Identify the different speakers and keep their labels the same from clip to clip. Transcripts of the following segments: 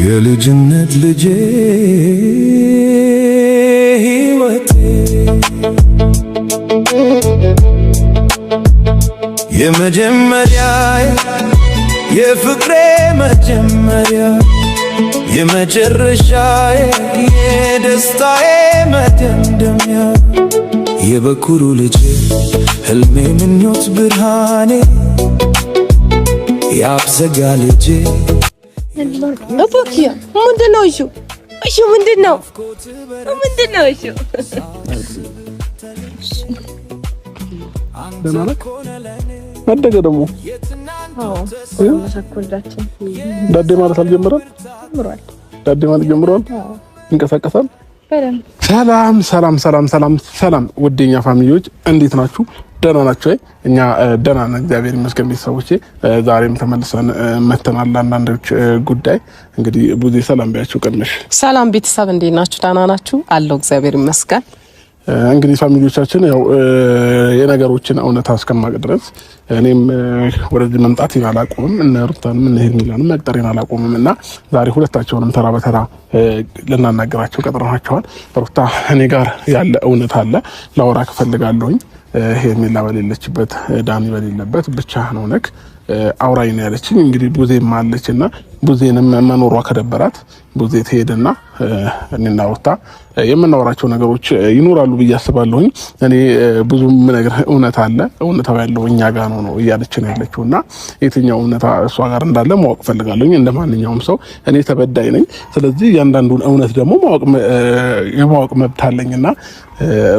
Speaker 1: የልጅነት ልጄ ሕይወቴ የመጀመሪያ የፍቅሬ መጀመሪያ የመጨረሻ የደስታዬ መደምደሚያ የበኩሩ ልጄ ሕልሜ ምኞት ብርሃኔ ያብዘጋ ልጄ
Speaker 2: እባክህ ምንድነው? እሺ ምንድነው? እሺ
Speaker 3: ደህና ነህ? አደገ ደግሞ ዳዴ ማለት አልጀመረም? ዳዴ ማለት ጀምሯል። ይንቀሳቀሳል። ሰላም ውዴኛ ፋሚሊዎች እንዴት ናችሁ? ደህና ናችሁ? እኛ ደህና ነን እግዚአብሔር ይመስገን። ቤተሰቦቼ ዛሬም ተመልሰን መተናል። አንዳንዶች ጉዳይ እንግዲህ ብዙ ሰላም ቢያችሁ ቀንሽ።
Speaker 2: ሰላም ቤተሰብ እንዴት ናችሁ? ደህና ናችሁ? አለው እግዚአብሔር ይመስገን።
Speaker 3: እንግዲህ ፋሚሊዎቻችን ያው የነገሮችን እውነታ እስከማቅ ድረስ እኔም ወደዚህ መምጣቴን አላቆምም፣ እነ ሩታንም እነ ሄርሜላንም መቅጠሬን አላቆምም እና ዛሬ ሁለታቸውንም ተራ በተራ ልናናገራቸው ቀጥረናቸዋል። ሩታ እኔ ጋር ያለ እውነት አለ ላወራ እፈልጋለሁኝ። ሄርሜላ በሌለችበት ዳኒ በሌለበት ብቻ ነው ነክ አውራኝ ነው ያለችኝ። እንግዲህ ቡዜም አለችና ቡዜንም መኖሯ ከደበራት ቡዜ ትሄድና እኔና ሩታ የምናወራቸው ነገሮች ይኖራሉ ብዬ አስባለሁኝ። እኔ ብዙም ነገር እውነት አለ እውነታው ያለው እኛ ጋር ነው እያለች ነው ያለችውና የትኛው እውነታ እሷ ጋር እንዳለ ማወቅ ፈልጋለሁኝ። እንደማንኛውም ሰው እኔ ተበዳይ ነኝ። ስለዚህ ያንዳንዱን እውነት ደግሞ የማወቅ መብት አለኝና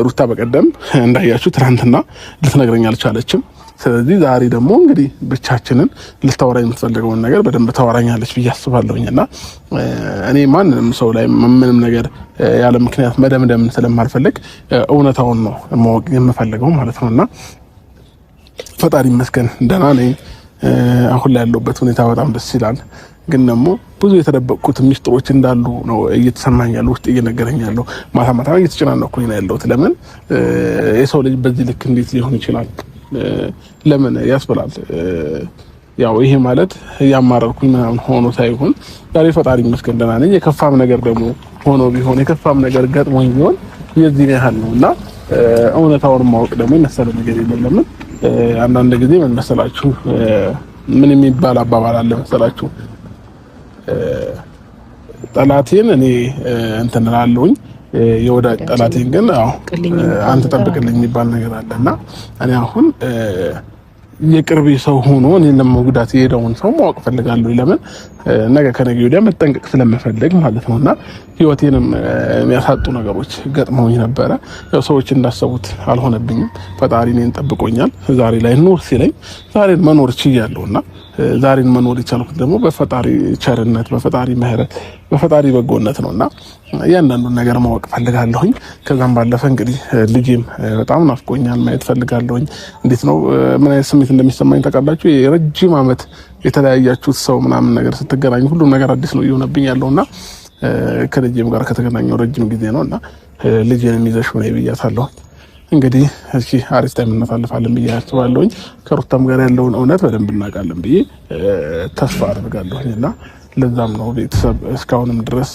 Speaker 3: ሩታ በቀደም እንዳያችሁ ትናንትና ልትነግረኝ አልቻለችም። ስለዚህ ዛሬ ደግሞ እንግዲህ ብቻችንን ልታወራ የምትፈልገውን ነገር በደንብ ታወራኛለች ብዬ አስባለሁኝና እኔ ማንንም ሰው ላይ ምንም ነገር ያለ ምክንያት መደምደም ስለማልፈልግ እውነታውን ነው ማወቅ የምፈልገው ማለት ነውና ፈጣሪ ይመስገን ደህና ነኝ። አሁን ላይ ያለሁበት ሁኔታ በጣም ደስ ይላል። ግን ደግሞ ብዙ የተደበቁት ሚስጥሮች እንዳሉ ነው እየተሰማኝ ያለው፣ ውስጥ እየነገረኝ ያለው። ማታ እየተጨናነኩኝ ነው ያለሁት። ለምን የሰው ልጅ በዚህ ልክ እንዴት ሊሆን ይችላል? ለምን ያስብላል። ያው ይሄ ማለት ያማረርኩኝ ምናምን ሆኖ ሳይሆን ዛሬ ፈጣሪ ይመስገን ደህና ነኝ። የከፋም ነገር ደግሞ ሆኖ ቢሆን የከፋም ነገር ገጥሞኝ ቢሆን የዚህ ያህል ነውና እውነታውን ማወቅ ደግሞ የመሰለ ነገር የለም። ለምን አንዳንድ ጊዜ ምን መሰላችሁ ምን የሚባል አባባል አለ መሰላችሁ? ጠላቴን እኔ እንትን እላለሁኝ የወዳጅ ጠላቴን ግን አንተ ጠብቅልኝ የሚባል ነገር አለና እኔ አሁን የቅርብ ሰው ሆኖ እኔን ለመጉዳት የሄደውን ሰው ማወቅ ፈልጋለሁ። ለምን ነገ ከነገ ወዲያ መጠንቀቅ ስለምፈልግ ማለት ነውና ህይወቴንም የሚያሳጡ ነገሮች ገጥመውኝ ነበረ። ያው ሰዎች እንዳሰቡት አልሆነብኝም። ፈጣሪ እኔን ጠብቆኛል። ዛሬ ላይ ኑር ሲለኝ ዛሬን መኖር ችያለሁና ዛሬን መኖር የቻልኩት ደግሞ በፈጣሪ ቸርነት፣ በፈጣሪ ምህረት፣ በፈጣሪ በጎነት ነውና ያንዳንዱን ነገር ማወቅ ፈልጋለሁኝ። ከዛም ባለፈ እንግዲህ ልጄም በጣም ናፍቆኛል፣ ማየት ፈልጋለሁኝ። እንዴት ነው ምን አይነት ስሜት እንደሚሰማኝ ታውቃላችሁ? የረጅም ዓመት የተለያያችሁት ሰው ምናምን ነገር ስትገናኙ ሁሉም ነገር አዲስ ነው እየሆነብኝ ያለውና ከልጄም ጋር ከተገናኘው ረጅም ጊዜ ነውና ልጄንም ይዘሽ ሆነ ብያታለሁ። እንግዲህ እሺ አሪፍ ታይም እናሳልፋለን ብዬ አስባለሁኝ። ከሩታም ጋር ያለውን እውነት በደንብ እናውቃለን ብዬ ተስፋ አደርጋለሁኝና ለዛም ነው ቤተሰብ እስካሁንም ድረስ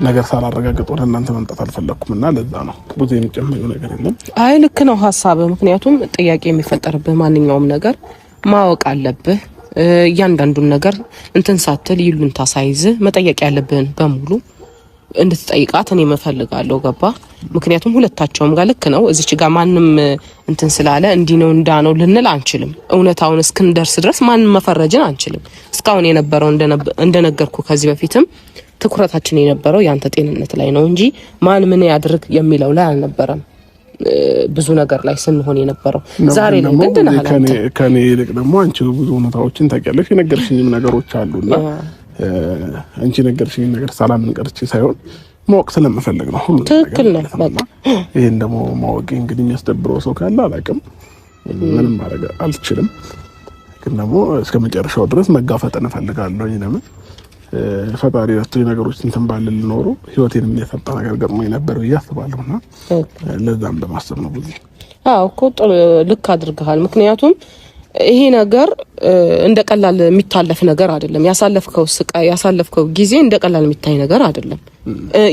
Speaker 3: ነገር ሳላረጋግጥ ወደ እናንተ መምጣት አልፈለኩምና ለዛ ነው ብዙ የሚጨምረው ነገር የለም። አይ
Speaker 2: ልክ ነው ሐሳብ። ምክንያቱም ጥያቄ የሚፈጠርብህ ማንኛውም ነገር ማወቅ አለብህ። እያንዳንዱን ነገር እንትን ሳትል ይሉን ታሳይዝ መጠየቅ ያለብህን በሙሉ እንድትጠይቃት እኔ መፈልጋለሁ። ገባ? ምክንያቱም ሁለታቸውም ጋር ልክ ነው። እዚች ጋር ማንም እንትን ስላለ እንዲ ነው እንዳ ነው ልንል አንችልም። እውነታውን እስክንደርስ ድረስ ማንም መፈረጅን አንችልም። እስካሁን የነበረው እንደነገርኩ ከዚህ በፊትም ትኩረታችን የነበረው ያንተ ጤንነት ላይ ነው እንጂ ማን ምን ያድርግ የሚለው ላይ አልነበረም። ብዙ ነገር ላይ ስንሆን የነበረው ዛሬ ላይ ግን ደህና
Speaker 3: ከኔ ይልቅ ደግሞ አንቺ ብዙ ሁኔታዎችን ታውቂያለሽ። የነገርሽኝም ነገሮች አሉና አንቺ ነገርሽኝ ነገር ሰላምን ቀርቼ ሳይሆን ማወቅ ስለምፈልግ ነው። ሁሉ
Speaker 2: ትክክል ነው። በቃ
Speaker 3: ይሄን ደግሞ ማወቅ እንግዲህ የሚያስደብረው ሰው ካለ አላውቅም፣ ምንም ማድረግ አልችልም። ግን ደግሞ እስከ መጨረሻው ድረስ መጋፈጥ እፈልጋለሁ። ለምን ፈጣሪ ረቶኝ ነገሮች እንትን ባልል ኖሮ ህይወቴን የሚያሳጣ ነገር ገጥሞኝ ነበር ብዬ አስባለሁና ለዛም በማሰብ ነው ብዙ
Speaker 2: እኮ ልክ አድርገሃል። ምክንያቱም ይሄ ነገር እንደቀላል የሚታለፍ ነገር አይደለም። ያሳለፍከው ስቃይ ያሳለፍከው ጊዜ እንደቀላል የሚታይ ነገር አይደለም።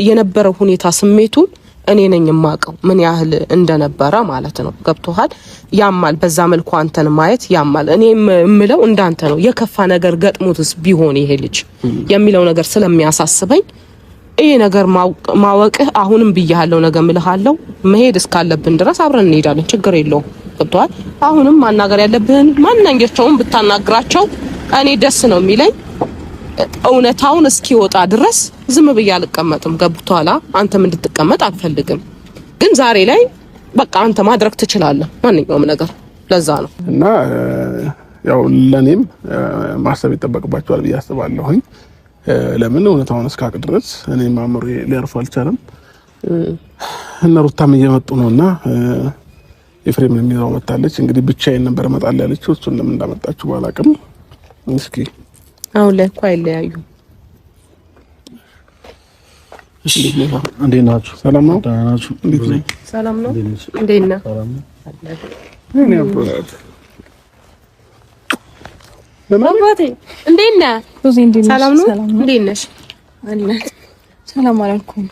Speaker 2: የነበረው ሁኔታ ስሜቱን እኔ ነኝ የማውቀው ምን ያህል እንደነበረ ማለት ነው። ገብቶሃል? ያማል። በዛ መልኩ አንተን ማየት ያማል። እኔ የምለው እንዳንተ ነው። የከፋ ነገር ገጥሞትስ ቢሆን ይሄ ልጅ የሚለው ነገር ስለሚያሳስበኝ ይሄ ነገር ማወቅህ አሁንም ብያለሁ፣ ነገ ምልሃለሁ። መሄድ እስካለብን ድረስ አብረን እንሄዳለን። ችግር የለውም። ገብቶሃል? አሁንም ማናገር ያለብህን ማንኛቸውም ብታናግራቸው እኔ ደስ ነው የሚለኝ። እውነታውን እስኪወጣ ድረስ ዝም ብዬ አልቀመጥም። ገብቶሃል? አንተም እንድትቀመጥ አልፈልግም። ግን ዛሬ ላይ በቃ አንተ ማድረግ ትችላለህ ማንኛውም ነገር። ለዛ ነው
Speaker 3: እና ያው ለኔም ማሰብ ይጠበቅባቸዋል ብዬ አስባለሁኝ። ለምን እውነታውን እስካቅ ድረስ እኔም አእምሮዬ ሊያርፍ አልቻለም። እነ ሩታም እየመጡ ነውና ኤፍሬም የሚለው መጣለች። እንግዲህ ብቻዬን ነበር እመጣለሁ ያለችው። እሱን ለምን እንዳመጣችሁ ባላቅም እስኪ
Speaker 2: አሁን ላይ እኮ አይለያዩ።
Speaker 3: እሺ እንዴት ናችሁ? ሰላም ነው? እንዴት ነው?
Speaker 2: ሰላም ነው? እንዴት ነህ?
Speaker 3: እኔ አባቴ
Speaker 2: አባቴ እንዴት ነህ? ሰላም ነው? እንዴት ነሽ? አለ ሰላም አለይኩም።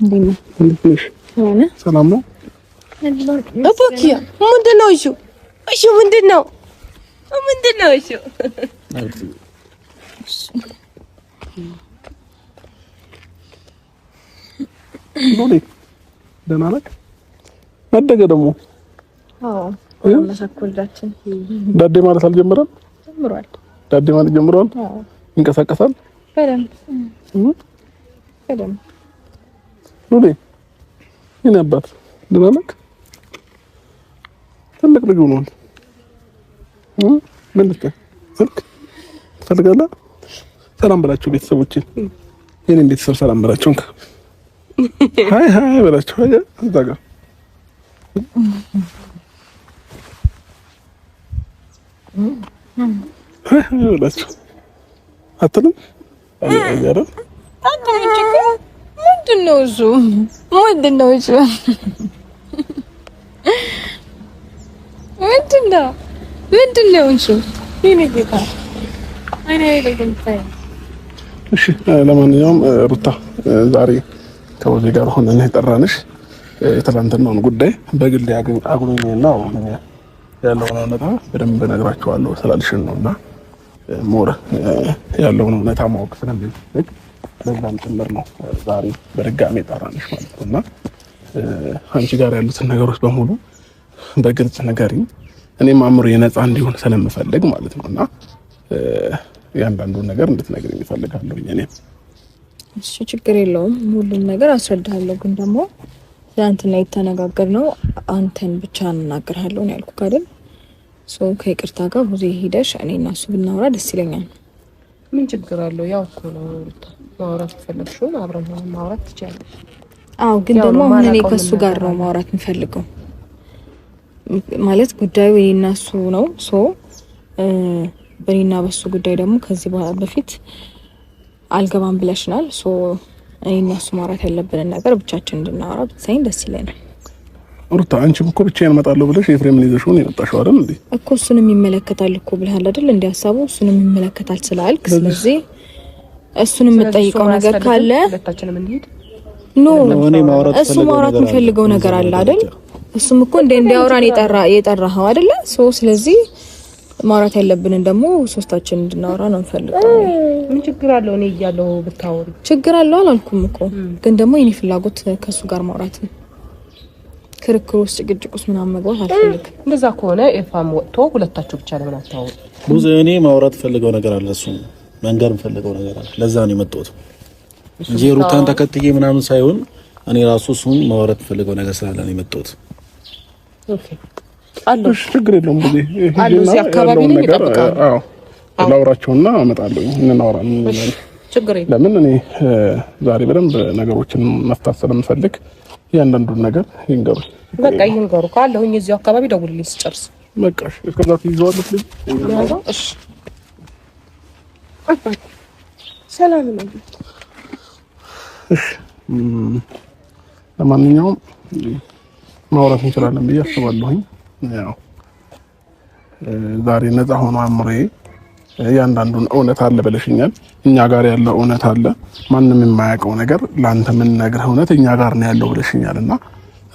Speaker 2: እንዴት ነህ?
Speaker 3: እንዴት ነሽ? ሰላም ነው?
Speaker 2: አባኪያ ምንድነው? እሺ ምንድነው? እሺ
Speaker 3: ሎሌ ደህና ነህ? አደገ ደግሞ።
Speaker 4: አዎ መሰኩልዳችን
Speaker 3: ዳዴ ማለት አልጀመረም?
Speaker 4: ጀምሯል።
Speaker 3: ዳዴ ማለት ጀምሯል?
Speaker 4: አዎ
Speaker 3: ይንቀሳቀሳል
Speaker 4: በደምብ።
Speaker 3: ሎሌ የኔ አባት ደህና ነህ? ትልቅ ልጅ ሆኗል። ምን ልትል ስልክ ትፈልጋለህ? ሰላም በላቸው ቤተሰቦችን። የኔን ቤተሰብ ሰላም በላቸው። ሃይ ሃይ በላቸው። ሃይ እዛ ጋር ሃይ በላቸው። አትልም? አያያረ
Speaker 4: አንተ ምንድነው እሱ? ምንድነው እሱ? ይሄኔ ጌታ አይኔ ለግንታይ።
Speaker 3: እሺ ለማንኛውም ሩታ ዛሬ ከወዜ ጋር ሆነን የጠራንሽ የትላንትናውን ጉዳይ በግል አጉኔና ያለውን እውነታ በደንብ እነግራቸዋለሁ ስላልሽን ነውና ሞር ያለውን እውነታ ማወቅ ስለምፈልግ ለዛም ጭምር ነው ዛሬ በድጋሚ የጠራንሽ ማለት ነውና አንቺ ጋር ያሉትን ነገሮች በሙሉ በግልጽ ንገሪኝ። እኔም አእምሮዬ ነፃ እንዲሆን ስለምፈልግ ማለት ነውና ያንዳንዱን ነገር እንድትነግሪኝ እፈልጋለሁ። እኔም
Speaker 4: እሺ ችግር የለውም ሁሉም ነገር አስረዳለሁ። ግን ደግሞ ትናንትና የተነጋገርነው አንተን ብቻ እናገርሃለሁ ነው ያልኩህ አይደል? ከይቅርታ ጋር ብዙ ሄደሽ እኔና እሱ ብናወራ ደስ ይለኛል።
Speaker 2: ምን ችግር አለው? ያው እኮ ነው ማውራት ፈለግሽው አብረን ማውራት ትችያለሽ።
Speaker 4: አዎ ግን ደግሞ አሁን እኔ ከሱ ጋር ነው ማውራት የምፈልገው። ማለት ጉዳዩ የእኔና እሱ ነው። በእኔና በሱ ጉዳይ ደግሞ ከዚህ በፊት አልገባም ብለሽናል። እኔና እሱ ማውራት ያለብንን ነገር ብቻችን እንድናወራ ብትሰኝ ደስ ይለናል።
Speaker 3: ሩታ አንቺም እኮ ብቻዬን እመጣለሁ ብለሽ ኤፍሬምን ይዘሽው ነው የመጣሽው አይደል እንዴ?
Speaker 4: እኮ እሱንም ይመለከታል እኮ ብለሃል አይደል? እንደ ሐሳቡ እሱንም ይመለከታል ስላልክ፣ ስለዚህ እሱንም የምጠይቀው ነገር ካለ
Speaker 2: ሁለታችንም እንሂድ።
Speaker 4: እሱ ማውራት የሚፈልገው ነገር አለ አይደል? እሱም እኮ እንዲያወራን የጠራኸው አይደለ? ስለዚህ ማውራት ያለብንን ደግሞ ሶስታችን እንድናወራ ነው እንፈልገው።
Speaker 2: ምን ችግር አለው? እኔ እያለሁ ብታወሪ
Speaker 4: ችግር አለው አላልኩም እኮ። ግን ደግሞ የኔ ፍላጎት ከሱ ጋር ማውራት ነው። ክርክር ውስጥ ጭቅጭቅ ውስጥ ምናምን መግባት አልፈልግም።
Speaker 2: እንደዛ ከሆነ ኤፋም ወጥቶ ሁለታችሁ ብቻ ለምን አታወሩ?
Speaker 5: ብዙ እኔ ማውራት ፈልገው ነገር አለ፣ እሱ መንገር ፈልገው ነገር አለ። ለዛ ነው የመጣሁት እንጂ ሩታን ተከትዬ ምናምን ሳይሆን እኔ ራሱ እሱን ማውራት ፈልገው ነገር ስላለ ነው የመጣሁት።
Speaker 2: ኦኬ አሎ
Speaker 3: ችግር የለውም።
Speaker 2: አሎ እዚህ አካባቢ ነው ይጠብቃል።
Speaker 3: አዎ ላውራቸውና አመጣለሁ እናወራለን።
Speaker 2: ችግር የለም።
Speaker 3: ለምን እኔ ዛሬ በደንብ ነገሮችን መፍታት ስለምፈልግ ያንዳንዱን ነገር ይንገሩኝ።
Speaker 2: በቃ ይንገሩ ካለሁኝ እዚህ አካባቢ ደውልልኝ ስጨርስ።
Speaker 3: በቃ እስከዛ ትይዘዋለች ልጅ።
Speaker 2: እሺ ሰላም ነው።
Speaker 3: እሺ ለማንኛውም ማውራት እንችላለን ብዬ አስባለሁኝ። ያው ዛሬ ነፃ ሆኖ አምሮዬ ያንዳንዱን እውነት አለ ብለሽኛል። እኛ ጋር ያለው እውነት አለ፣ ማንም የማያውቀው ነገር ለአንተ ምን ነግረህ እውነት እኛ ጋር ነው ያለው ብለሽኛልና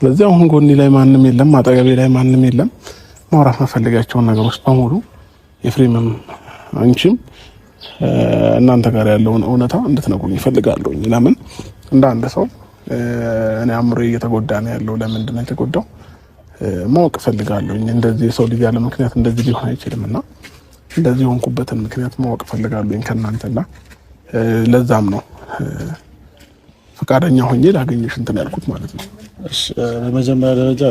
Speaker 3: ስለዚህ አሁን ጎኒ ላይ ማንም የለም፣ አጠገቤ ላይ ማንም የለም። ማውራት መፈልጋቸውን ነገሮች በሙሉ ኤፍሬምም አንቺም እናንተ ጋር ያለውን እውነታ እንድትነግሩኝ ይፈልጋለሁ። ለምን እንደ አንድ ሰው እኔ አእምሮዬ እየተጎዳ ነው ያለው፣ ለምንድን ነው የተጎዳው ማወቅ ፈልጋለሁ። እንደዚህ ሰው ልጅ ያለ ምክንያት እንደዚህ ሊሆን አይችልምና እንደዚህ ሆንኩበትን ምክንያት ማወቅ ፈልጋለሁ ከእናንተና ለዛም ነው ፈቃደኛ ሆኜ ላገኘሽ እንትን ያልኩት ማለት ነው።
Speaker 5: እሺ በመጀመሪያ ደረጃ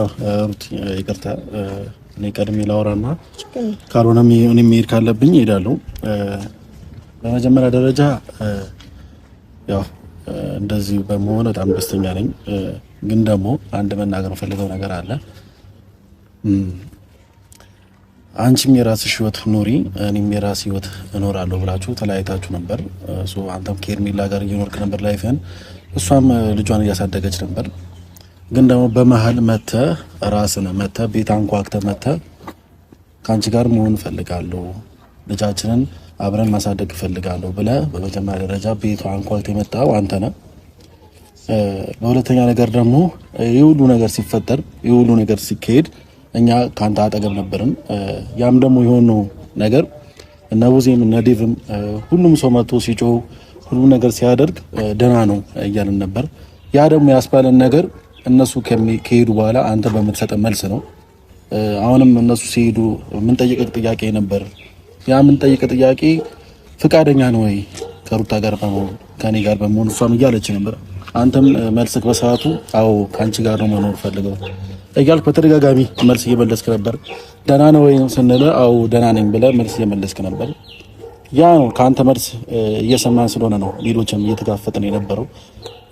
Speaker 5: ሩት ይቅርታ እኔ ቀድሜ ላወራና ካልሆነም እኔ መሄድ ካለብኝ እሄዳለሁ። በመጀመሪያ ደረጃ ያው እንደዚህ በመሆን በጣም ደስተኛ ነኝ። ግን ደግሞ አንድ መናገር ፈልገው ነገር አለ። አንቺም የራስሽ ህይወት ኑሪ፣ እኔም የራሴ ህይወት እኖራለሁ ብላችሁ ተለያይታችሁ ነበር። አንተም ከኤርሜላ ጋር እየኖርክ ነበር ላይፍን፣ እሷም ልጇን እያሳደገች ነበር። ግን ደግሞ በመሀል መተህ ራስን መተህ ቤት አንኳክተህ መተህ ከአንቺ ጋር መሆን እፈልጋለሁ፣ ልጃችንን አብረን ማሳደግ እፈልጋለሁ ብለህ በመጀመሪያ ደረጃ ቤቷ አንኳክተህ የመጣው አንተ ነህ። በሁለተኛ ነገር ደግሞ ይህ ሁሉ ነገር ሲፈጠር ይህ ሁሉ ነገር ሲካሄድ እኛ ካንተ አጠገብ ነበርን። ያም ደግሞ የሆነው ነገር እነ ቡዜም እነ ዴቭም ሁሉም ሰው መጥቶ ሲጮህ ሁሉ ነገር ሲያደርግ ደህና ነው እያልን ነበር። ያ ደግሞ ያስባለን ነገር እነሱ ከሄዱ በኋላ አንተ በምትሰጠው መልስ ነው። አሁንም እነሱ ሲሄዱ ምን ጠይቀህ ጥያቄ ነበር። ያ ምን ጠይቀህ ጥያቄ ፍቃደኛ ነው ወይ ከሩታ ጋር በመሆን ከኔ ጋር በመሆን እሷም እያለች ነበር። አንተም መልስክ በሰዓቱ አዎ ካንቺ ጋር ነው መኖር ፈልገው እያልክ በተደጋጋሚ መልስ እየመለስክ ነበር። ደህና ነው ወይ ስንል አዎ ደህና ነኝ ብለህ መልስ እየመለስክ ነበር። ያ ነው ካንተ መልስ እየሰማን ስለሆነ ነው ሌሎችም እየተጋፈጥን የነበረው።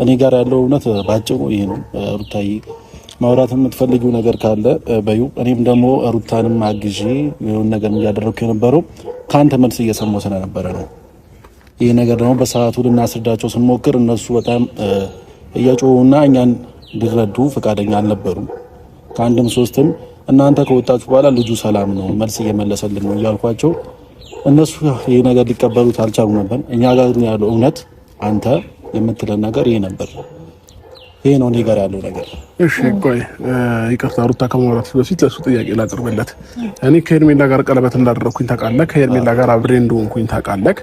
Speaker 5: እኔ ጋር ያለው እውነት ባጭሩ ይሄ ነው። ሩታዬ ማውራት የምትፈልጊው ነገር ካለ በዩ። እኔም ደግሞ ሩታንም አግዤ የሆነ ነገር እያደረኩ የነበረው ካንተ መልስ እየሰማሁ ስለነበረ ነው። ይሄ ነገር ደግሞ በሰዓቱ ልናስረዳቸው ስንሞክር እነሱ በጣም እየጮሁና እኛን ሊረዱ ፈቃደኛ አልነበሩም። ከአንድም ሶስትም እናንተ ከወጣችሁ በኋላ ልጁ ሰላም ነው መልስ እየመለሰልን ነው እያልኳቸው እነሱ ይሄ ነገር ሊቀበሉት አልቻሉም ነበር። እኛ ጋር ያለው እውነት አንተ የምትለን ነገር ይሄ ነበር። ይሄ ነው እኔ ጋር ያለው ነገር።
Speaker 3: እሺ ቆይ ይቅርታ ሩታ ከማውራት በፊት ለሱ ጥያቄ ላቅርብለት። እኔ ከሄርሜላ ጋር ቀለበት እንዳደረኩኝ ታውቃለህ፣ ከሄርሜላ ጋር አብሬ እንደሆንኩኝ ታውቃለህ።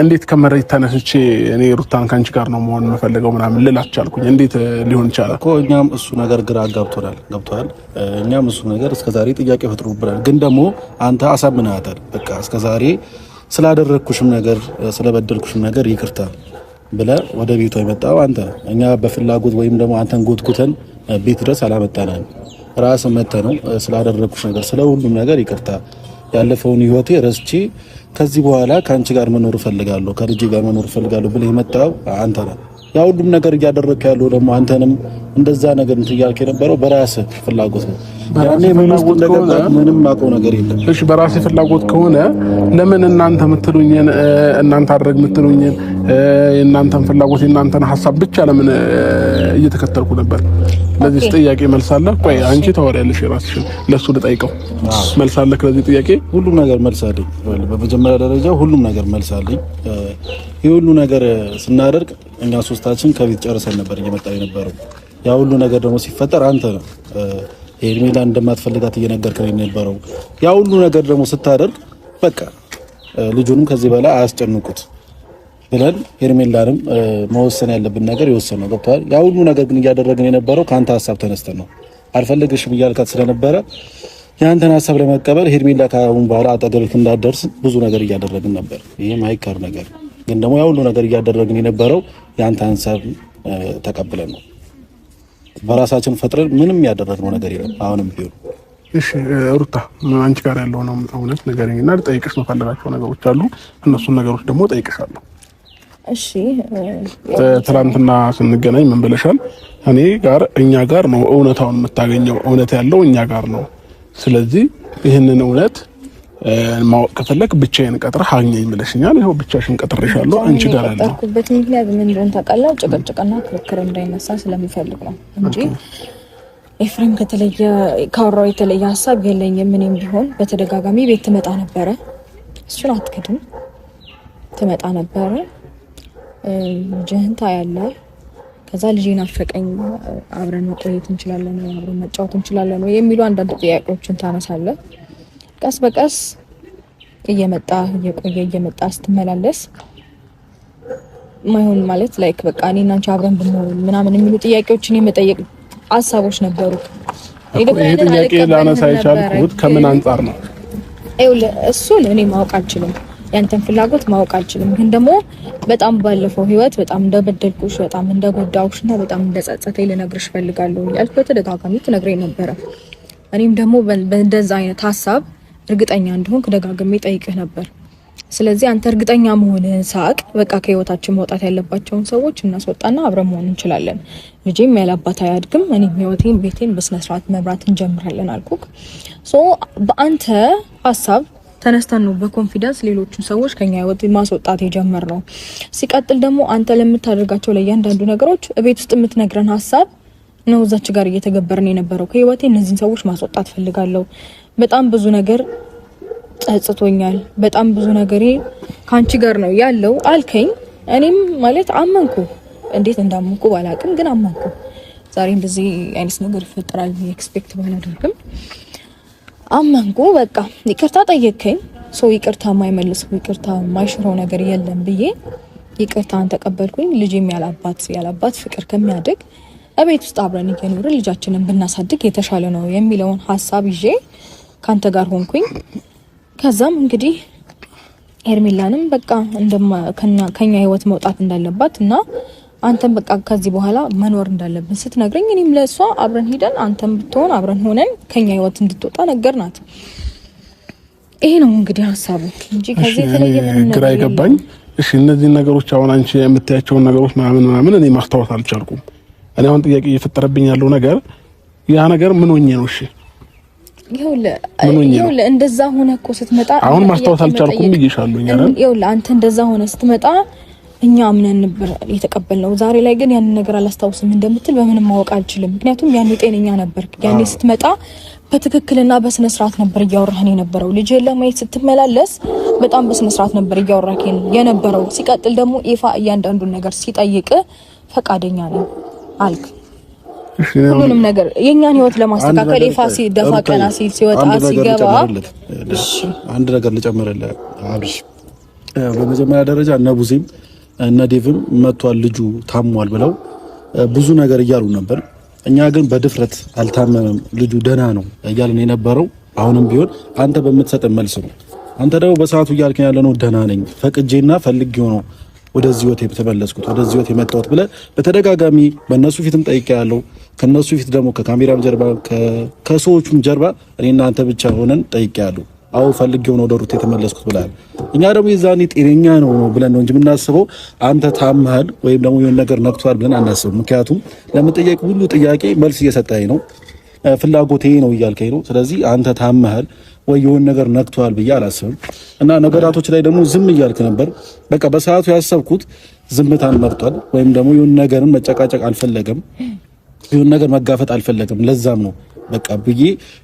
Speaker 3: እንዴት ከመሬት ተነስቼ እኔ ሩታን ካንቺ ጋር ነው መሆን የምፈልገው ምናምን ልላት ቻልኩኝ? እንዴት ሊሆን ይችላል እኮ?
Speaker 5: እኛም እሱ ነገር ግራ ገብቶናል። እኛም እሱ ነገር እስከዛሬ ጥያቄ ፈጥሮብናል። ግን ደግሞ አንተ አሳምነሃታል። በቃ እስከዛሬ ስላደረግኩሽም ነገር ስለበደልኩሽም ነገር ይቅርታ ብለህ ወደ ቤቷ የመጣው አንተ። እኛ በፍላጎት ወይም ደግሞ አንተን ጎትጉተን ቤት ድረስ አላመጣናል። ራስህ መተህ ነው ስላደረግኩሽ ነገር ስለ ሁሉም ነገር ይቅርታ፣ ያለፈውን ህይወቴ ረስቼ ከዚህ በኋላ ከአንቺ ጋር መኖር እፈልጋለሁ፣ ከልጄ ጋር መኖር እፈልጋለሁ ብለህ የመጣው አንተ ነህ። ያ ሁሉም ነገር እያደረግክ ያለው ደግሞ አንተንም እንደዛ ነገር እያልክ የነበረው በራስህ ፍላጎት ነው። ያኔ ምንም አውቀው ነገር የለም።
Speaker 3: እሺ በራስህ ፍላጎት ከሆነ ለምን እናንተ የምትሉኝን እናንተ አድርግ የምትሉኝን የእናንተን ፍላጎት የእናንተን ሀሳብ ብቻ ለምን እየተከተልኩ ነበር? ለዚህ ጥያቄ መልስ አለ? ቆይ አንቺ ታወሪያለሽ የራስሽን፣ ለሱ ልጠይቀው መልስ አለ? ለዚህ ጥያቄ
Speaker 5: ሁሉም ነገር መልስ አለኝ። በመጀመሪያ ደረጃ ሁሉም ነገር መልስ አለኝ። ይሄ ሁሉ ነገር ስናደርግ እኛ ሶስታችን ከቤት ጨርሰን ነበር እየመጣ የነበረው። ያ ሁሉ ነገር ደግሞ ሲፈጠር አንተ ነው ሄርሜላ እንደማትፈልጋት እየነገርከኝ የነበረው። ያ ሁሉ ነገር ደግሞ ስታደርግ በቃ ልጁንም ከዚህ በላይ አያስጨንቁት ብለን ሄርሜላንም መወሰን ያለብን ነገር የወሰነው ገብቷል። ያ ሁሉ ነገር ግን እያደረግን የነበረው ካንተ ሀሳብ ተነስተን ነው። አልፈልግሽም እያልካት ስለነበረ ያንተን ሀሳብ ለመቀበል ሄርሜላ ካሁን በኋላ አጠገብህ እንዳትደርስ ብዙ ነገር እያደረግን ነበር። ይሄም አይቀር ነገር ግን ደግሞ ያ ሁሉ ነገር እያደረግን የነበረው ያንተን ሀሳብ ተቀብለን ነው። በራሳችን ፈጥረን ምንም ያደረግነው ነገር የለም። አሁንም ቢሆን
Speaker 3: እሺ ሩታ አንቺ ጋር ያለው ነው እውነት ነገርኝና ልጠይቅሽ መፈለጋቸው ነገሮች አሉ። እነሱን ነገሮች ደግሞ ጠይቅሻለሁ።
Speaker 4: እሺ
Speaker 3: ትናንትና ስንገናኝ ምን ብለሻል? እኛ ጋር ነው እውነታውን የምታገኘው፣ እውነት ያለው እኛ ጋር ነው። ስለዚህ ይህንን እውነት ማወቅ ከፈለክ ብቻዬን ቀጥረህ አግኘኝ ብለሽኛል። ይኸው ብቻሽን ቀጥሬሻለሁ። አንቺ ጋር ያለው
Speaker 4: ምክንያት ምን እንደሆነ ታውቃለህ? ጭቅጭቅና ክርክር እንዳይነሳ ስለምፈልግ ነው እንጂ ኤፍሬም ካወራው የተለየ ሀሳብ የለኝም። ምንም ቢሆን በተደጋጋሚ ቤት ትመጣ ነበረ፣ እሱን አትክድም። ትመጣ ነበረ፣ ልጅህን ታያለህ። ከዛ ልጄን አፈቀኝ፣ አብረን መቆየት እንችላለን፣ አብረን መጫወት እንችላለን የሚሉ አንዳንድ ጥያቄዎችን ታነሳለህ። ቀስ በቀስ እየመጣ ስትመላለስ ማይሆን ማለት ላይክ በቃ እኔና አንቺ አብረን ብንሆን ምናምን የሚሉ ጥያቄዎችን የመጠየቅ ሀሳቦች ነበሩ።
Speaker 3: ይሄ ጥያቄ ላነሳ የቻልኩት ከምን አንጻር ነው?
Speaker 4: እሱን እኔ ማወቅ አልችልም፣ ያንተን ፍላጎት ማወቅ አልችልም። ግን ደግሞ በጣም ባለፈው ህይወት በጣም እንደበደልኩሽ፣ በጣም እንደጎዳውሽና በጣም እንደጸጸተኝ ልነግርሽ ፈልጋለሁ ያልኩ በተደጋጋሚ ትነግረኝ ነበረ። እኔም ደግሞ በእንደዛ አይነት ሀሳብ እርግጠኛ እንደሆንክ ደጋግሜ ጠይቅህ ነበር። ስለዚህ አንተ እርግጠኛ መሆንህን ሳቅ በቃ ከህይወታችን መውጣት ያለባቸውን ሰዎች እናስወጣና አብረን መሆን እንችላለን። ልጄም ያላባት አያድግም፣ እኔም ህይወቴን ቤቴን በስነ ስርዓት መምራት እንጀምራለን አልኩክ። በአንተ ሀሳብ ተነስተን ነው በኮንፊደንስ ሌሎችን ሰዎች ከኛ ህይወት ማስወጣት የጀመርነው። ሲቀጥል ደግሞ አንተ ለምታደርጋቸው ለእያንዳንዱ ነገሮች ቤት ውስጥ የምትነግረን ሀሳብ ነው እዛች ጋር እየተገበርን የነበረው። ከህይወቴ እነዚህን ሰዎች ማስወጣት ፈልጋለሁ፣ በጣም ብዙ ነገር ጸጽቶኛል፣ በጣም ብዙ ነገሬ ካንቺ ጋር ነው ያለው አልከኝ። እኔም ማለት አመንኩ፣ እንዴት እንዳመንኩ ባላቅም ግን አመንኩ። ዛሬ እንደዚህ አይነት ነገር ይፈጠራል ኤክስፔክት ባላደርግም አመንኩ። በቃ ይቅርታ ጠየቅከኝ። ይቅርታ የማይመልሰው ይቅርታ የማይሽረው ነገር የለም ብዬ ይቅርታን ተቀበልኩኝ። ልጄም ያላባት ፍቅር ከሚያድግ እቤት ውስጥ አብረን እየኖርን ልጃችንን ብናሳድግ የተሻለ ነው የሚለውን ሀሳብ ይዤ ካንተ ጋር ሆንኩኝ። ከዛም እንግዲህ ሄርሜላንም በቃ ከኛ ህይወት መውጣት እንዳለባት እና አንተም በቃ ከዚህ በኋላ መኖር እንዳለብን ስትነግረኝ እኔም ለሷ አብረን ሄደን አንተም ብትሆን አብረን ሆነን ከኛ ህይወት እንድትወጣ ነገርናት። ይሄ ነው እንግዲህ ሀሳቡ እንጂ ከዚህ የተለየ ምንም ነገር
Speaker 3: ግራ ይገባኝ። እሺ እነዚህ ነገሮች አሁን አንቺ የምታያቸው ነገሮች ምናምን እኔ ማስተዋወስ አልቻልኩም። እኔ አሁን ጥያቄ እየፈጠረብኝ ያለው ነገር ያ ነገር ምን ሆኜ ነው? እሺ
Speaker 4: ይኸውልህ እንደዛ ሆነ እኮ ስትመጣ
Speaker 3: አሁን ማስተዋወስ አልቻልኩም ብዬሻለሁ።
Speaker 4: ይኸውልህ አንተ እንደዛ ሆነ ስትመጣ እኛ አምነን ነበር የተቀበልነው። ዛሬ ላይ ግን ያን ነገር አላስታውስም እንደምትል በምንም ማወቅ አልችልም። ምክንያቱም ያኔ ጤነኛ ነበር። ያኔ ስትመጣ በትክክልና በስነ ስርዓት ነበር እያወራህን የነበረው። ልጅህን ለማየት ስትመላለስ በጣም በስነ ስርዓት ነበር እያወራህን የነበረው። ሲቀጥል ደግሞ ኢፋ እያንዳንዱን ነገር ሲጠይቅ ፈቃደኛ ነኝ አልክ። ሁሉንም ነገር የኛን ህይወት ለማስተካከል ኢፋ ሲደፋ ቀና ሲወጣ ሲገባ
Speaker 5: አንድ ነገር ልጨምርልህ አብርሽ። በመጀመሪያ ደረጃ እነ ቡዜም እነ ዴቭም መጥቷል ልጁ ታሟል ብለው ብዙ ነገር እያሉ ነበር። እኛ ግን በድፍረት አልታመመም ልጁ ደህና ነው እያልን የነበረው አሁንም ቢሆን አንተ በምትሰጠን መልስ ነው። አንተ ደግሞ በሰዓቱ እያልከኝ ያለነው ደህና ነኝ ፈቅጄና ፈልጌው ነው ወደዚህ ህይወት የተመለስኩት ወደዚህ ህይወት የመጣሁት ብለህ በተደጋጋሚ በእነሱ ፊትም ጠይቄያለሁ። ከነሱ ፊት ደግሞ ከካሜራም ጀርባ ከሰዎቹም ጀርባ እኔና አንተ ብቻ ሆነን ጠይቄያለሁ። አዎ ፈልጌው ነው ወደ ሩት የተመለስኩት ብለሃል። እኛ ደግሞ የዛኔ ጤነኛ ነው ብለን ነው እንጂ የምናስበው አንተ ታመሃል ወይም ደግሞ የሆነ ነገር ነክቷል ብለን አናስብም። ምክንያቱም ለምጠየቅ ሁሉ ጥያቄ መልስ እየሰጠኸኝ ነው፣ ፍላጎቴ ነው እያልከኝ ነው። ስለዚህ አንተ ታመሃል ወይ የሆነ ነገር ነክቷል ብዬ አላስብም። እና ነገራቶች ላይ ደግሞ ዝም እያልክ ነበር። በቃ በሰዓቱ ያሰብኩት ዝምታን መርጧል፣ ወይም ደግሞ የሆነ ነገርን መጨቃጨቅ አልፈለገም፣ የሆነ ነገር መጋፈጥ አልፈለገም። ለዛም ነው በቃ ብዬ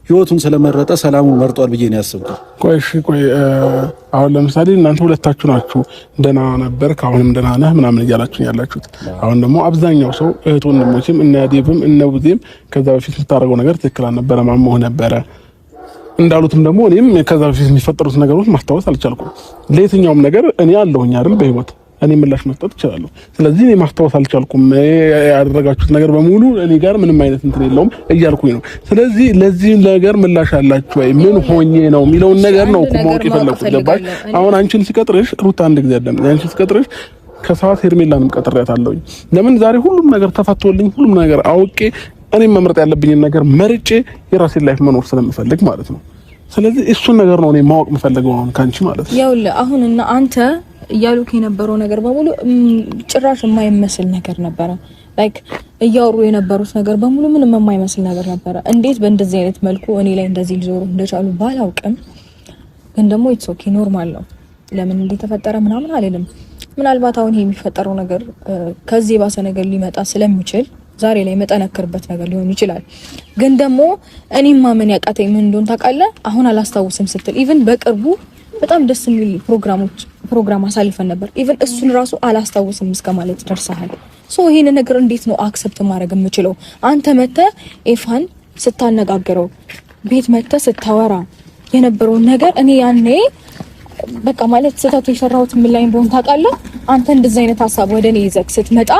Speaker 5: ህይወቱን ስለመረጠ ሰላሙን መርጧል ብዬ ነው ያሰብኩት።
Speaker 3: ቆይ አሁን ለምሳሌ እናንተ ሁለታችሁ ናችሁ ደህና ነበር ከአሁንም ደህና ነህ ምናምን እያላችሁ ያላችሁት። አሁን ደግሞ አብዛኛው ሰው እህት ወንድሞችም እነ ዴቭም እነ ቡዜም ከዛ በፊት የምታደርገው ነገር ትክክል አልነበረ ማሞህ ነበረ እንዳሉትም ደግሞ እኔም ከዛ በፊት የሚፈጠሩት ነገሮች ማስታወስ አልቻልኩም። ለየትኛውም ነገር እኔ አለሁኝ አይደል በህይወት እኔ ምላሽ መስጠት እችላለሁ። ስለዚህ እኔ ማስታወስ አልቻልኩም። ያደረጋችሁት ነገር በሙሉ እኔ ጋር ምንም አይነት እንትን የለውም እያልኩኝ ነው። ስለዚህ ለዚህ ነገር ምላሽ አላችሁ ወይ ምን ሆኜ ነው የሚለውን ነገር ነው ማወቅ የፈለኩት። ገባሽ? አሁን አንቺን ሲቀጥርሽ ሩት አንድ ጊዜ አይደለም አንቺን ሲቀጥርሽ ከሰዓት ሄርሜላንም ቀጥሬያታለሁኝ። ለምን ዛሬ ሁሉም ነገር ተፈቶልኝ ሁሉም ነገር አውቄ እኔ መምረጥ ያለብኝን ነገር መርጬ የራሴን ላይፍ መኖር ስለምፈልግ ማለት ነው። ስለዚህ እሱን ነገር ነው እኔ ማወቅ የምፈልገው አሁን ካንቺ ማለት ነው።
Speaker 4: ያውልህ አሁንና አንተ እያሉክ የነበረው ነገር በሙሉ ጭራሽ የማይመስል ነገር ነበረ። ላይክ እያወሩ የነበሩት ነገር በሙሉ ምንም የማይመስል ነገር ነበረ። እንዴት በእንደዚህ አይነት መልኩ እኔ ላይ እንደዚህ ሊዞሩ እንደቻሉ ባላውቅም ግን ደግሞ ኢትስ ኦኬ ኖርማል ነው። ለምን እንደተፈጠረ ምናምን አልልም። ምናልባት አሁን ይሄ የሚፈጠረው ነገር ከዚህ ባሰ ነገር ሊመጣ ስለሚችል ዛሬ ላይ መጠነክርበት ነገር ሊሆን ይችላል። ግን ደግሞ እኔም ማመን ያቃተኝ ምን እንደሆነ ታውቃለህ? አሁን አላስታውስም ስትል ኢቭን በቅርቡ በጣም ደስ የሚል ፕሮግራም አሳልፈን ነበር። ኢቭን እሱን ራሱ አላስታውስም እስከማለት ደርሰሃል። ሶ ይሄን ነገር እንዴት ነው አክሰፕት ማድረግ የምችለው? አንተ መተህ ኤፋን ስታነጋግረው ቤት መተህ ስታወራ የነበረውን ነገር እኔ ያኔ በቃ ማለት ስህተቱ የሰራሁት ምን ላይ እንደሆነ ታውቃለህ? አንተ እንደዚህ አይነት ሀሳብ ወደ እኔ ይዘህ ስትመጣ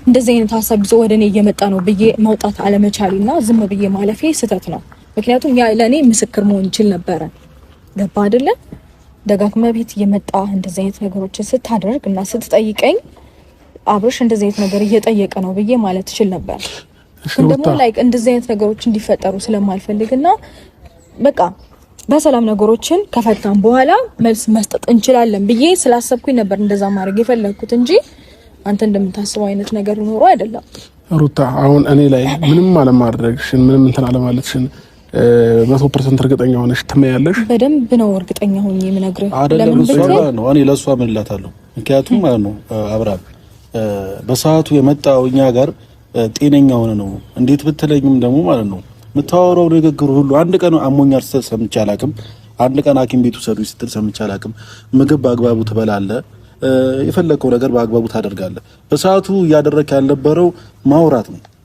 Speaker 4: እንደዚህ አይነት ሀሳብ ይዞ ወደ እኔ እየመጣ ነው ብዬ መውጣት አለመቻልና ዝም ብዬ ማለፌ ስህተት ነው። ምክንያቱም ያ ለእኔ ምስክር መሆን ይችል ነበረ። ገባ አይደለ? ደጋግመህ ቤት እየመጣ እንደዚህ አይነት ነገሮችን ስታደርግ እና ስትጠይቀኝ አብርሽ እንደዚህ አይነት ነገር እየጠየቀ ነው ብዬ ማለት ይችል ነበር። ግን ደግሞ ላይክ እንደዚህ አይነት ነገሮች እንዲፈጠሩ ስለማልፈልግና በቃ በሰላም ነገሮችን ከፈታን በኋላ መልስ መስጠት እንችላለን ብዬ ስላሰብኩኝ ነበር እንደዛ ማድረግ የፈለኩት እንጂ አንተ እንደምታስበው አይነት ነገር ኖሮ አይደለም።
Speaker 3: ሩታ አሁን እኔ ላይ ምንም አለማድረግሽን ምንም እንትን አለማለትሽን 100% እርግጠኛ ሆነሽ ትመያለሽ?
Speaker 4: በደንብ ነው እርግጠኛ ሆኜ የምነግርህ።
Speaker 5: ለምን ነው እኔ ለሷ ምን እላታለሁ? ምክንያቱም ማለት ነው አብራም በሰዓቱ የመጣው እኛ ጋር ጤነኛ ሆነ ነው እንዴት ብትለኝም ደግሞ ማለት ነው የምታወራው ንግግር ሁሉ አንድ ቀን አሞኛል ስትል ሰምቼ አላውቅም። አንድ ቀን ሐኪም ቤት ውሰዱኝ ስትል ሰምቼ አላውቅም። ምግብ በአግባቡ ትበላለህ፣ የፈለከው ነገር በአግባቡ ታደርጋለህ። በሰዓቱ እያደረክ ያልነበረው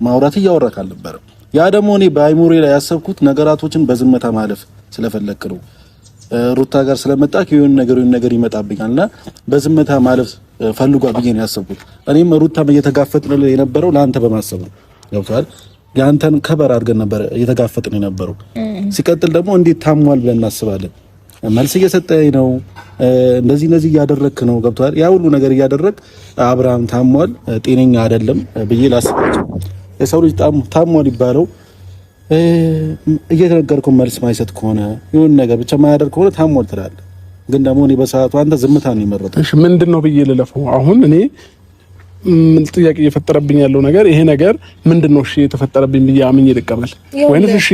Speaker 5: ማውራት እያወራክ አልነበረም። ያ ደግሞ እኔ በአይሞሬ ላይ ያሰብኩት ነገራቶችን በዝምታ ማለፍ ስለፈለክ ነው። ሩታ ጋር ስለመጣክ የሆነ ነገር ይመጣብኛልና በዝምታ ማለፍ ፈልጓ ብዬ ነው ያሰብኩት። እኔም ሩታም እየተጋፈጥን የነበረው ለአንተ በማሰብ ነው። ገብቶሃል? ያንተን ከበር አድርገን ነበር እየተጋፈጥን የነበረው። ሲቀጥል ደግሞ እንዴት ታሟል ብለን እናስባለን። መልስ እየሰጠኝ ነው፣ እንደዚህ እያደረክ ነው። ገብቶሃል? ያ ሁሉ ነገር እያደረክ አብርሃም ታሟል፣ ጤነኛ አይደለም ብዬ ላስባቸው። የሰው ልጅ ታሟል ይባለው እየተነገርከው መልስ ማይሰጥ ከሆነ የሆነ ነገር ብቻ ማያደርግ ከሆነ ታሟል ትላለህ። ግን ደግሞ እኔ በሰዓቱ አንተ ዝምታ ነው የመረጠው። እሺ ምንድነው ብዬ ልለፈው? አሁን እኔ ምን ጥያቄ እየፈጠረብኝ ያለው ነገር ይሄ ነገር ምንድነው? እሺ የተፈጠረብኝ ብዬ አምኜ ልቀበል ወይንስ እሺ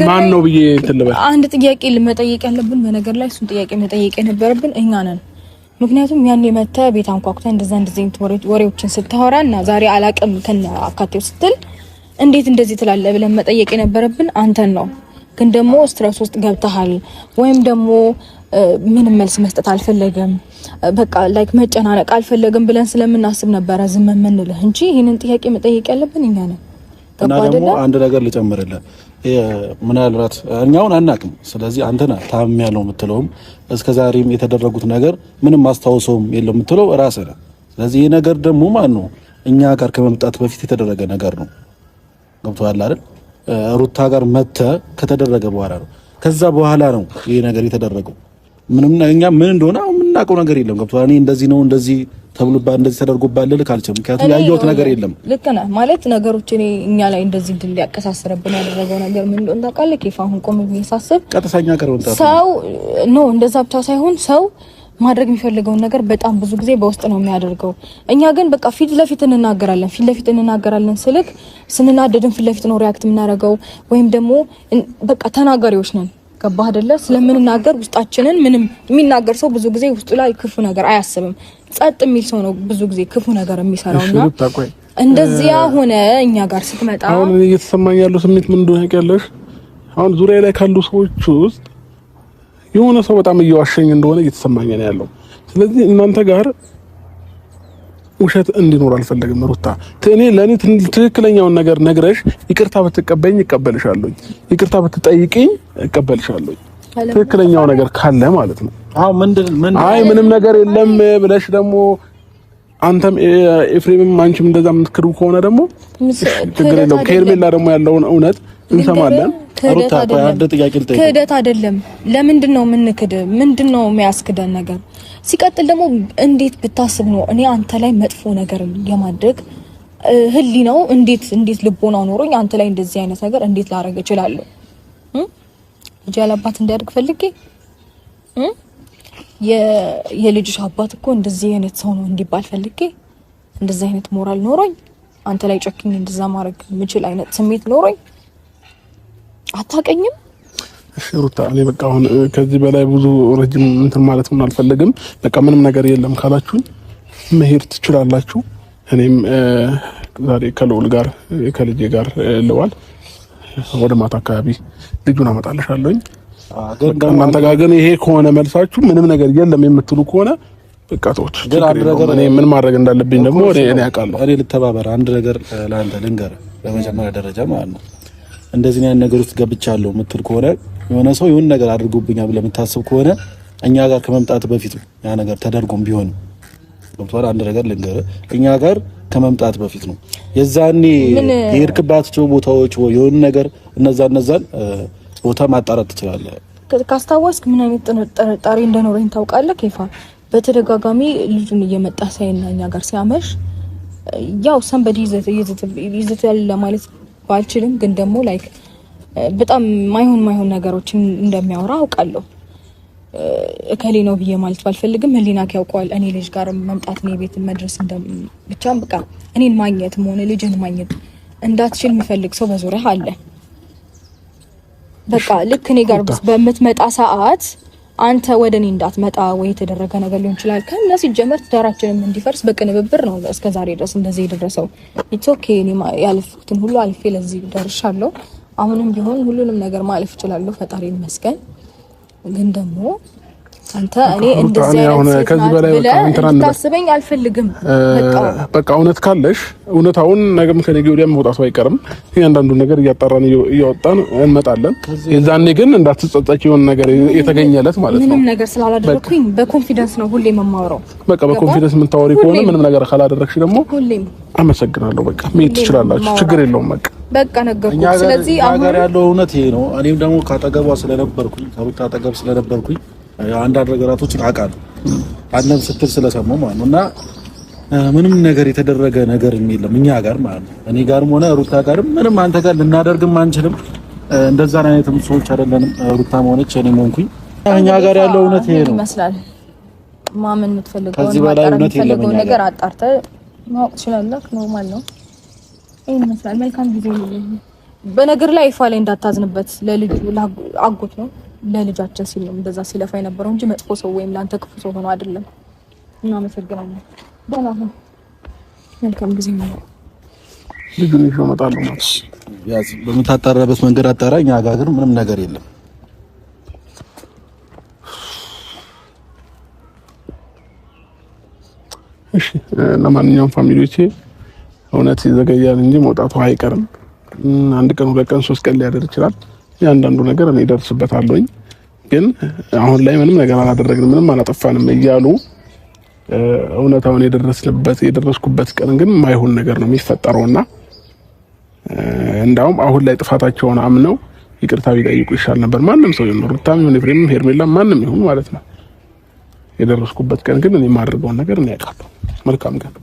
Speaker 5: ማን ነው ብዬ ትልበል? አንድ ጥያቄ ልመጠየቅ ያለብን በነገር ላይ እሱን ጥያቄ መጠየቅ የነበረብን እኛ ነን። ምክንያቱም ያኔ መተህ ቤት አንኳኩተህ እንደዚህ ወሬዎችን ስታወራና ዛሬ አላቅም ከነ አካቴው ስትል እንዴት እንደዚህ ትላለህ ብለን መጠየቅ የነበረብን አንተን ነው። ግን ደግሞ ስትረስ ውስጥ ገብተሃል ወይም ደግሞ ምንም መልስ መስጠት አልፈለገም፣ በቃ ላይክ መጨናነቅ አልፈለገም ብለን ስለምናስብ ነበረ ዝም የምንልህ እንጂ ይሄንን ጥያቄ መጠየቅ ያለብን እኛ ነን። እና ደግሞ አንድ ነገር ልጨምርልህ፣ ምናልባት እኛውን አናውቅም። ስለዚህ አንተና ታም ያለው የምትለውም እስከዛሬም የተደረጉት ነገር ምንም ማስታወሰውም የለም የምትለው ራስህ ነህ። ስለዚህ ይሄ ነገር ደግሞ ማን ነው እኛ ጋር ከመምጣት በፊት የተደረገ ነገር ነው። ገብቶሃል አይደል? ሩታ ጋር መተህ ከተደረገ በኋላ ነው፣ ከዛ በኋላ ነው ይሄ ነገር የተደረገው። ምንም እኛ ምን እንደሆነ የምናውቀው ነገር የለም። ገብቶሃል? እኔ እንደዚህ ነው እንደዚህ ተብሎባ እንደዚህ ተደርጎባል ልልህ አልችልም። ምክንያቱም ያየሁት ነገር የለም። ልክ ነህ ማለት ነገሮች እኛ ላይ እንደዚህ እንዲያቀሳስረብን ያደረገው ነገር ምን እንደሆነ ታውቃለህ? ኬፋ አሁን ቆም ብዬ ሳስብ ቀጥተኛ ቀርበንታ ሰው ነው እንደዛ ብቻ ሳይሆን ሰው ማድረግ የሚፈልገውን ነገር በጣም ብዙ ጊዜ በውስጥ ነው የሚያደርገው። እኛ ግን በቃ ፊት ለፊት እንናገራለን ስልክ ስንናደድን ፊት ለፊት ነው ሪያክት የምናደርገው ወይም ደግሞ በቃ ተናጋሪዎች ነን። ገባህ አይደለ? ስለምንናገር ውስጣችንን ምንም የሚናገር ሰው ብዙ ጊዜ ውስጡ ላይ ክፉ ነገር አያስብም። ጸጥ የሚል ሰው ነው ብዙ ጊዜ ክፉ ነገር የሚሰራውና እንደዚያ ሆነ እኛ ጋር ስትመጣ አሁን እየተሰማኝ ያለው ስሜት ምን እንደሆነ ያውቃለሽ? አሁን ዙሪያ ላይ ካሉ ሰዎች ውስጥ የሆነ ሰው በጣም እየዋሸኝ እንደሆነ እየተሰማኝ ነው ያለው። ስለዚህ እናንተ ጋር ውሸት እንዲኖር አልፈለግም ሩታ። ለኔ ትክክለኛውን ነገር ነግረሽ ይቅርታ ብትቀበይኝ እቀበልሻለሁ፣ ይቅርታ ብትጠይቂኝ እቀበልሻለሁ። ትክክለኛው ነገር ካለ ማለት ነው። አይ ምንም ነገር የለም ብለሽ ደግሞ አንተም ኤፍሬምም አንቺም እንደዛ የምትክዱ ከሆነ ደግሞ ችግር የለውም። ከሄርሜላ ደግሞ ያለውን እውነት እንሰማለን። ክህደት አይደለም። ለምንድን ነው የምንክድ? ምንድን ነው የሚያስክደን ነገር? ሲቀጥል ደግሞ እንዴት ብታስብ ነው እኔ አንተ ላይ መጥፎ ነገር የማድረግ ህሊናው እንዴት ልቦናው ኖሮኝ አንተ ላይ እንደዚህ አይነት ነገር እንዴት ላደርግ እችላለሁ? ልጅ ያላባት እንዲያድግ ፈልጌ የልጅሽ አባት እኮ እንደዚህ አይነት ሰው ነው እንዲባል ፈልጌ እንደዚህ አይነት ሞራል ኖሮኝ አንተ ላይ ጨክኝ እንደዛ ማድረግ የምችል አይነት ስሜት ኖሮኝ አታቀኝም? እሺ ሩታ፣ እኔ በቃ አሁን ከዚህ በላይ ብዙ ረጅም እንትን ማለት ምን አልፈልግም። በቃ ምንም ነገር የለም ካላችሁኝ መሄድ ትችላላችሁ። እኔም
Speaker 3: ዛሬ ከልዑል ጋር ከልጄ ጋር ልዋል። ወደ ማታ አካባቢ ልጁን አመጣልሻለሁኝ። እናንተ ጋር ግን ይሄ ከሆነ መልሳችሁ ምንም ነገር የለም የምትሉ ከሆነ በቃ ተውት። ግን አንድ ነገር እኔ ምን ማድረግ እንዳለብኝ ደግሞ እኔ አውቃለሁ።
Speaker 5: እኔ ልተባበር አንድ ነገር ለአንተ ልንገርህ፣ በመጀመሪያ ደረጃ ማለት ነው እንደዚህ አይነት ነገር ውስጥ ገብቻለሁ የምትል ከሆነ የሆነ ሰው የሆነ ነገር አድርጎብኛል ብለህ የምታስብ ከሆነ እኛ ጋር ከመምጣት በፊት ያ ነገር ተደርጎም ቢሆን ዶክተር አንድ ነገር ልንገርህ፣ እኛ ጋር ከመምጣት በፊት ነው የዛኔ የሄድክባቸው ቦታዎች ወይ የሆነ ነገር እነዛን ቦታ ማጣራት ትችላለህ።
Speaker 4: ካስታወስክ ምን አይነት ጥርጣሬ እንደኖረኝ ታውቃለህ ኬፋ? በተደጋጋሚ ልጁን እየመጣ ሳይና እኛ ጋር ሲያመሽ ያው ሰንበዲ ይዘት ያለ ማለት ባልችልም ግን ደግሞ ላይክ በጣም ማይሆን ነገሮችን እንደሚያወራ አውቃለሁ። እከሌ ነው ብዬ ማለት ባልፈልግም ህሊናክ ያውቀዋል። እኔ ልጅ ጋር መምጣት ነው ቤት መድረስ ብቻ በቃ እኔን ማግኘትም ሆነ ልጅን ማግኘት እንዳትችል የሚፈልግ ሰው በዙሪያ አለ። በቃ ልክ እኔ ጋር በምትመጣ ሰዓት አንተ ወደኔ እንዳትመጣ ወይ የተደረገ ነገር ሊሆን ይችላል። ከነሱ ጀመር ትዳራችንም እንዲፈርስ በቅንብር ነው እስከዛሬ ድረስ እንደዚህ የደረሰው። ኢትስ ኦኬ እኔ ያለፍኩትን ሁሉ አልፌ ለዚህ ደርሻለሁ። አሁንም ቢሆን ሁሉንም ነገር ማለፍ እችላለሁ፣ ፈጣሪ ይመስገን። ግን ደግሞ አንተ እኔ እንደዚህ አይነት ከዚህ በላይ ታስበኝ አልፈልግም።
Speaker 3: በቃ እውነት ካለሽ እውነታውን ነገም ከነገ ወዲያ መውጣቱ አይቀርም። እያንዳንዱ ነገር እያጣራን እያወጣን እንመጣለን። የዛኔ ግን እንዳትጸጸች የሆነ ነገር የተገኘለት ማለት ነው።
Speaker 4: ምንም ነገር ስላላደረኩኝ በኮንፊደንስ ነው ሁሌ የማወራው።
Speaker 3: በቃ በኮንፊደንስ የምታወሪ ከሆነ ምንም ነገር ካላደረግሽ ደግሞ ሁሌም አመሰግናለሁ። በቃ መሄድ ትችላላችሁ፣ ችግር የለውም።
Speaker 4: በቃ ነገርኩ። ስለዚህ አሁን
Speaker 5: ነገር ያለው እውነት ይሄ ነው። እኔም ደግሞ ካጠገቧ ስለነበርኩኝ ከሩታ አጠገብ ስለነበርኩኝ አንዳንድ ነገራቶችን አውቃለሁ። አንተም ስትል ስለሰማሁ ማለት ነው። እና ምንም ነገር የተደረገ ነገር የለም እኛ ጋር ማለት ነው። እኔ ጋርም ሆነ ሩታ ጋርም ምንም አንተ ጋር ልናደርግም አንችልም። እንደዛ አይነትም ሰዎች አይደለንም። ሩታም ሆነች እኔም ሆንኩኝ እኛ ጋር ያለው እውነት ይሄ ነው ይመስላል።
Speaker 4: ማመን የምትፈልገው ነገር አጣርተህ ማወቅ ትችላለህ። ኖርማል ነው። ይሄን ይመስላል። መልካም ጊዜ ነው። በነገር ላይ ይፋ ላይ እንዳታዝንበት። ለልጁ አጎት ነው ለልጃችን ሲል ነው እንደዛ ሲለፋ የነበረው እንጂ መጥፎ ሰው ወይም ላንተ ክፉ ሰው ሆኖ አይደለም። እናመሰግናለን። በላሁ መልካም ጊዜ ነው።
Speaker 3: ልጁን ይዞ መጣለው ማለት
Speaker 5: ያዝ በመታጠረበት መንገድ አጣራ። እኛ ጋር ግን ምንም ነገር የለም።
Speaker 3: እሺ ለማንኛውም ፋሚሊዎቼ እውነት ይዘገያል እንጂ መውጣቱ አይቀርም። አንድ ቀን፣ ሁለት ቀን፣ ሶስት ቀን ሊያደር ይችላል። ያንዳንዱ ነገር እኔ ደርስበታለሁኝ። ግን አሁን ላይ ምንም ነገር አላደረግንም፣ ምንም አላጠፋንም እያሉ እውነታውን የደረስኩበት ቀን ግን ማይሆን ነገር ነው የሚፈጠረውና እንዳውም አሁን ላይ ጥፋታቸውን አምነው ይቅርታ ቢጠይቁ ይሻል ነበር። ማንም ሰው ይኖር ሩታም ይሁን ኤፍሬም ሄርሜላ ማንም ይሁን ማለት ነው። የደረስኩበት ቀን ግን እኔ የማደርገውን ነገር እኔ ያውቃለሁ። መልካም ቀን